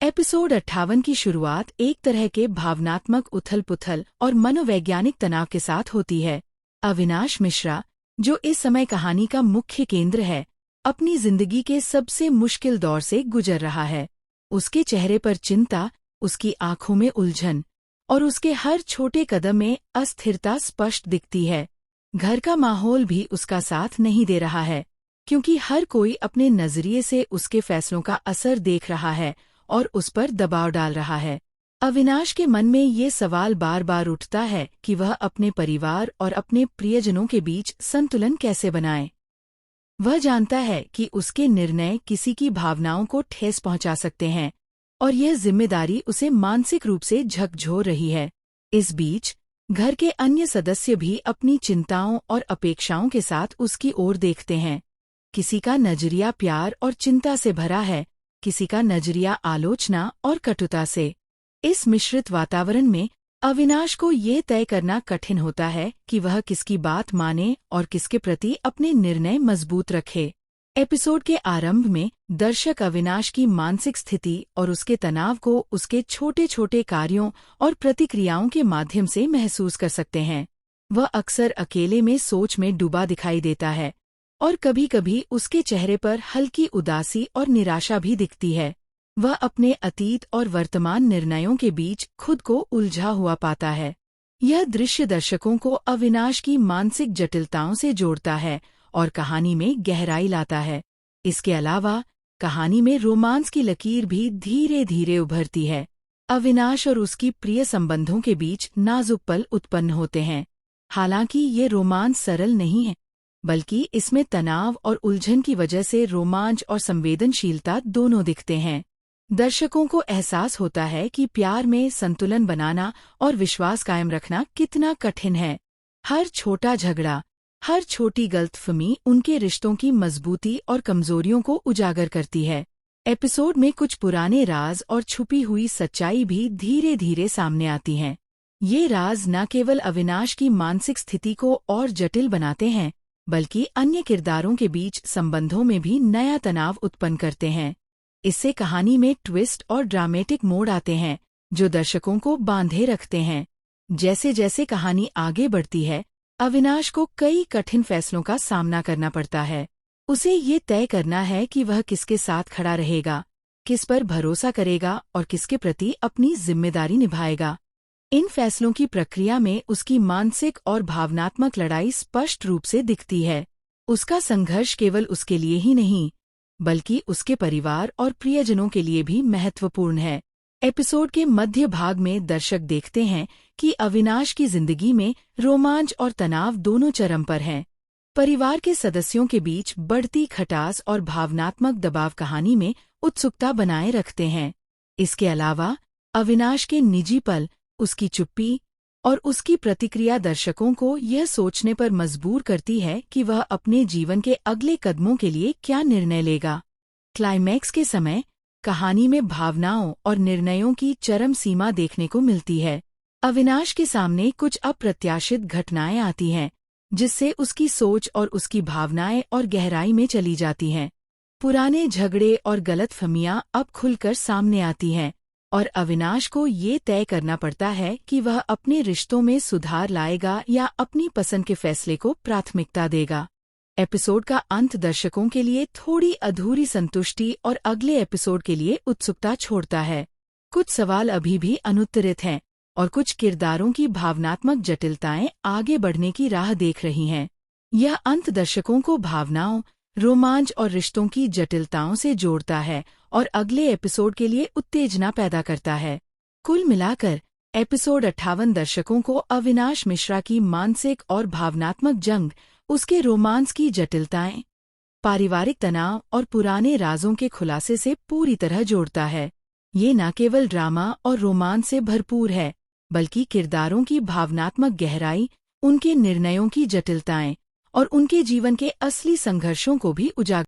Episode 58 की शुरुआत एक तरह के भावनात्मक उथल-पुथल और मनोवैज्ञानिक तनाव के साथ होती है। अविनाश मिश्रा, जो इस समय कहानी का मुख्य केंद्र है, अपनी जिंदगी के सबसे मुश्किल दौर से गुजर रहा है। उसके चेहरे पर चिंता, उसकी आंखों में उलझन और उसके हर छोटे कदम में अस्थिरता स्पष्ट दिखती है। घर का माहौल भी उसका साथ नहीं दे रहा है, क्योंकि हर कोई अपने नजरिए से उसके फैसलों का असर देख रहा है और उस पर दबाव डाल रहा है। अविनाश के मन में ये सवाल बार बार उठता है कि वह अपने परिवार और अपने प्रियजनों के बीच संतुलन कैसे बनाए। वह जानता है कि उसके निर्णय किसी की भावनाओं को ठेस पहुंचा सकते हैं और यह जिम्मेदारी उसे मानसिक रूप से झकझोर रही है। इस बीच घर के अन्य सदस्य भी अपनी चिंताओं और अपेक्षाओं के साथ उसकी ओर देखते हैं। किसी का नजरिया प्यार और चिंता से भरा है, किसी का नजरिया आलोचना और कटुता से। इस मिश्रित वातावरण में अविनाश को ये तय करना कठिन होता है कि वह किसकी बात माने और किसके प्रति अपने निर्णय मजबूत रखे। एपिसोड के आरंभ में दर्शक अविनाश की मानसिक स्थिति और उसके तनाव को उसके छोटे छोटे कार्यों और प्रतिक्रियाओं के माध्यम से महसूस कर सकते हैं। वह अक्सर अकेले में सोच में डूबा दिखाई देता है और कभी-कभी उसके चेहरे पर हल्की उदासी और निराशा भी दिखती है। वह अपने अतीत और वर्तमान निर्णयों के बीच खुद को उलझा हुआ पाता है। यह दृश्य दर्शकों को अविनाश की मानसिक जटिलताओं से जोड़ता है और कहानी में गहराई लाता है। इसके अलावा कहानी में रोमांस की लकीर भी धीरे धीरे उभरती है। अविनाश और उसकी प्रिय संबंधों के बीच नाजुक पल उत्पन्न होते हैं। हालांकि ये रोमांस सरल नहीं है, बल्कि इसमें तनाव और उलझन की वजह से रोमांच और संवेदनशीलता दोनों दिखते हैं। दर्शकों को एहसास होता है कि प्यार में संतुलन बनाना और विश्वास कायम रखना कितना कठिन है। हर छोटा झगड़ा, हर छोटी गलतफहमी उनके रिश्तों की मजबूती और कमजोरियों को उजागर करती है। एपिसोड में कुछ पुराने राज और छुपी हुई सच्चाई भी धीरे धीरे सामने आती हैं। ये राज न केवल अविनाश की मानसिक स्थिति को और जटिल बनाते हैं, बल्कि अन्य किरदारों के बीच संबंधों में भी नया तनाव उत्पन्न करते हैं। इससे कहानी में ट्विस्ट और ड्रामेटिक मोड़ आते हैं, जो दर्शकों को बांधे रखते हैं। जैसे जैसे कहानी आगे बढ़ती है, अविनाश को कई कठिन फैसलों का सामना करना पड़ता है। उसे ये तय करना है कि वह किसके साथ खड़ा रहेगा, किस पर भरोसा करेगा और किसके प्रति अपनी जिम्मेदारी निभाएगा। इन फैसलों की प्रक्रिया में उसकी मानसिक और भावनात्मक लड़ाई स्पष्ट रूप से दिखती है। उसका संघर्ष केवल उसके लिए ही नहीं, बल्कि उसके परिवार और प्रियजनों के लिए भी महत्वपूर्ण है। एपिसोड के मध्य भाग में दर्शक देखते हैं कि अविनाश की जिंदगी में रोमांच और तनाव दोनों चरम पर हैं। परिवार के सदस्यों के बीच बढ़ती खटास और भावनात्मक दबाव कहानी में उत्सुकता बनाए रखते हैं। इसके अलावा अविनाश के निजी पल, उसकी चुप्पी और उसकी प्रतिक्रिया दर्शकों को यह सोचने पर मजबूर करती है कि वह अपने जीवन के अगले कदमों के लिए क्या निर्णय लेगा। क्लाइमैक्स के समय कहानी में भावनाओं और निर्णयों की चरम सीमा देखने को मिलती है। अविनाश के सामने कुछ अप्रत्याशित घटनाएं आती हैं, जिससे उसकी सोच और उसकी भावनाएं और गहराई में चली जाती हैं। पुराने झगड़े और गलतफहमियां अब खुलकर सामने आती हैं और अविनाश को ये तय करना पड़ता है कि वह अपने रिश्तों में सुधार लाएगा या अपनी पसंद के फैसले को प्राथमिकता देगा। एपिसोड का अंत दर्शकों के लिए थोड़ी अधूरी संतुष्टि और अगले एपिसोड के लिए उत्सुकता छोड़ता है। कुछ सवाल अभी भी अनुत्तरित हैं और कुछ किरदारों की भावनात्मक जटिलताएं आगे बढ़ने की राह देख रही हैं। यह अंत दर्शकों को भावनाओं, रोमांच और रिश्तों की जटिलताओं से जोड़ता है और अगले एपिसोड के लिए उत्तेजना पैदा करता है। कुल मिलाकर एपिसोड 58 दर्शकों को अविनाश मिश्रा की मानसिक और भावनात्मक जंग, उसके रोमांस की जटिलताएं, पारिवारिक तनाव और पुराने राजों के खुलासे से पूरी तरह जोड़ता है। ये न केवल ड्रामा और रोमांस से भरपूर है, बल्कि किरदारों की भावनात्मक गहराई, उनके निर्णयों की जटिलताएं और उनके जीवन के असली संघर्षों को भी उजागर